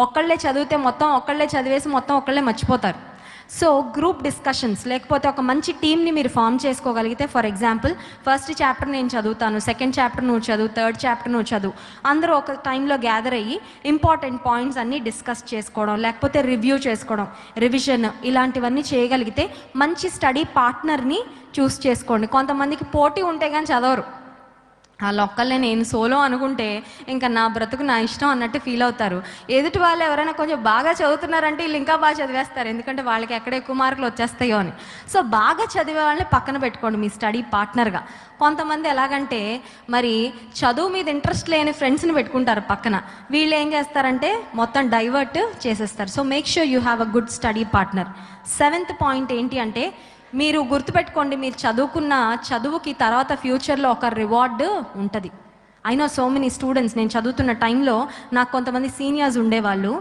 ఒక్కళ్ళే చదివితే మొత్తం ఒక్కళ్ళే చదివేసి మొత్తం ఒక్కళ్ళే మర్చిపోతారు. సో గ్రూప్ డిస్కషన్స్ లేకపోతే ఒక మంచి టీమ్ని మీరు ఫామ్ చేసుకోగలిగితే, ఫర్ ఎగ్జాంపుల్ ఫస్ట్ చాప్టర్ నేను చదువుతాను, సెకండ్ చాప్టర్ నువ్వు చదువు, థర్డ్ చాప్టర్ నువ్వు చదువు, అందరూ ఒక టైంలో గ్యాదర్ అయ్యి ఇంపార్టెంట్ పాయింట్స్ అన్నీ డిస్కస్ చేసుకోవడం, లేకపోతే రివ్యూ చేసుకోవడం, రివిజన్, ఇలాంటివన్నీ చేయగలిగితే మంచి స్టడీ పార్ట్నర్ని చూస్ చేసుకోండి. కొంతమందికి పోటీ ఉంటే కానీ చదవరు. వాళ్ళొక్కళ్ళే నేను సోలో అనుకుంటే ఇంకా నా బ్రతుకు నా ఇష్టం అన్నట్టు ఫీల్ అవుతారు. ఎదుటి వాళ్ళు ఎవరైనా కొంచెం బాగా చదువుతున్నారంటే వీళ్ళు ఇంకా బాగా చదివేస్తారు, ఎందుకంటే వాళ్ళకి ఎక్కడ ఎక్కువ మార్కులు వచ్చేస్తాయో అని. సో బాగా చదివే వాళ్ళని పక్కన పెట్టుకోండి మీ స్టడీ పార్ట్నర్గా. కొంతమంది ఎలాగంటే మరి చదువు మీద ఇంట్రెస్ట్ లేని ఫ్రెండ్స్ని పెట్టుకుంటారు పక్కన. వీళ్ళు ఏం చేస్తారంటే మొత్తం డైవర్ట్ చేసేస్తారు. So make sure you have a good study partner. 7th point ఏంటి అంటే, మీరు గుర్తుపెట్టుకోండి, మీరు చదువుకున్న చదువుకి తర్వాత ఫ్యూచర్లో ఒక రివార్డు ఉంటుంది. I know so many students, నేను చదువుతున్న టైంలో నాకు కొంతమంది సీనియర్స్ ఉండేవాళ్ళు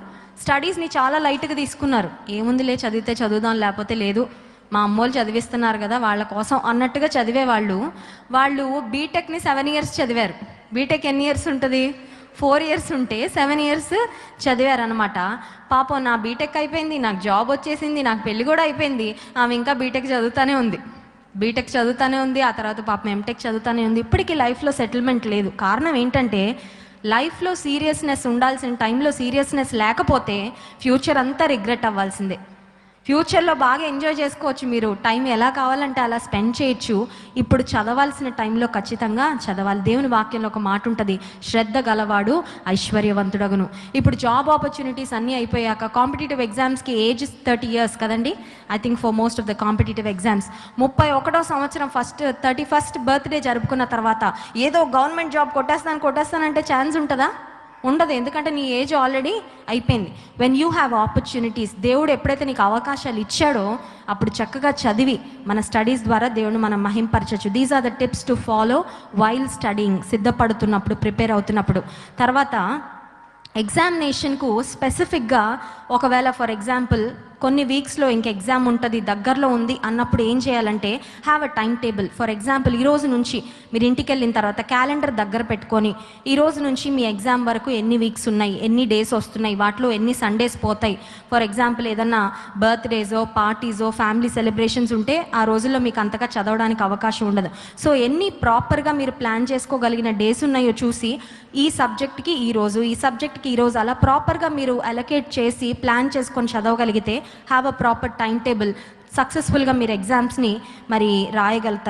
స్టడీస్ని చాలా లైట్గా తీసుకున్నారు. ఏముందిలే చదివితే చదువుదాం, లేకపోతే లేదు, మా అమ్మోళ్ళు చదివిస్తున్నారు కదా వాళ్ళ కోసం అన్నట్టుగా చదివేవాళ్ళు. వాళ్ళు బీటెక్ని 7 years చదివారు. బీటెక్ ఎన్ని ఇయర్స్ ఉంటుంది? 4 years ఉంటే 7 years చదివారనమాట. పాపం నా బీటెక్ అయిపోయింది, నాకు జాబ్ వచ్చేసింది, నాకు పెళ్ళి కూడా అయిపోయింది, ఆమె ఇంకా బీటెక్ చదువుతానే ఉంది. ఆ తర్వాత పాపం ఎంటెక్ చదువుతానే ఉంది. ఇప్పటికీ లైఫ్లో సెటిల్మెంట్ లేదు. కారణం ఏంటంటే లైఫ్లో సీరియస్నెస్ ఉండాల్సిన టైంలో సీరియస్నెస్ లేకపోతే ఫ్యూచర్ అంతా రిగ్రెట్ అవ్వాల్సిందే. ఫ్యూచర్లో బాగా ఎంజాయ్ చేసుకోవచ్చు, మీరు టైం ఎలా కావాలంటే అలా స్పెండ్ చేయొచ్చు. ఇప్పుడు చదవాల్సిన టైంలో ఖచ్చితంగా చదవాలి. దేవుని వాక్యంలో ఒక మాట ఉంటుంది, శ్రద్ధ గలవాడు ఐశ్వర్యవంతుడగును. ఇప్పుడు జాబ్ ఆపర్చునిటీస్ అన్నీ అయిపోయాక కాంపిటేటివ్ ఎగ్జామ్స్కి ఏజ్ 30 years కదండి. I think for most of the competitive exams 31వ సంవత్సరం 31st birthday జరుపుకున్న తర్వాత ఏదో గవర్నమెంట్ జాబ్ కొట్టేస్తానంటే ఛాన్స్ ఉంటుందా? ఉండదు. ఎందుకంటే నీ ఏజ్ ఆల్రెడీ అయిపోయింది. వెన్ యూ హ్యావ్ ఆపర్చునిటీస్, దేవుడు ఎప్పుడైతే నీకు అవకాశాలు ఇచ్చాడో అప్పుడు చక్కగా చదివి మన స్టడీస్ ద్వారా దేవుని మనం మహింపరచచ్చు. These are the tips to follow while studying. సిద్ధపడుతున్నప్పుడు, ప్రిపేర్ అవుతున్నప్పుడు. తర్వాత ఎగ్జామినేషన్కు స్పెసిఫిక్గా ఒకవేళ ఫర్ ఎగ్జాంపుల్ కొన్ని వీక్స్లో ఇంక ఎగ్జామ్ ఉంటుంది, దగ్గరలో ఉంది అన్నప్పుడు ఏం చేయాలంటే have a time table. For example ఈరోజు నుంచి మీరు ఇంటికి వెళ్ళిన తర్వాత క్యాలెండర్ దగ్గర పెట్టుకొని ఈరోజు నుంచి మీ ఎగ్జామ్ వరకు ఎన్ని వీక్స్ ఉన్నాయి, ఎన్ని డేస్ వస్తున్నాయి, వాటిలో ఎన్ని సండేస్ పోతాయి. ఫర్ ఎగ్జాంపుల్ ఏదన్నా బర్త్డేసో, పార్టీసో, ఫ్యామిలీ సెలబ్రేషన్స్ ఉంటే ఆ రోజుల్లో మీకు అంతగా చదవడానికి అవకాశం ఉండదు. సో ఎన్ని ప్రాపర్గా మీరు ప్లాన్ చేసుకోగలిగిన డేస్ ఉన్నాయో చూసి ఈ సబ్జెక్ట్కి ఈరోజు అలా ప్రాపర్గా మీరు అలొకేట్ చేసి ప్లాన్ చేసుకొని చదవగలిగితే have a proper time table, సక్సెస్ఫుల్గా మీరు ఎగ్జామ్స్ని మరి రాయగలుగుతారు.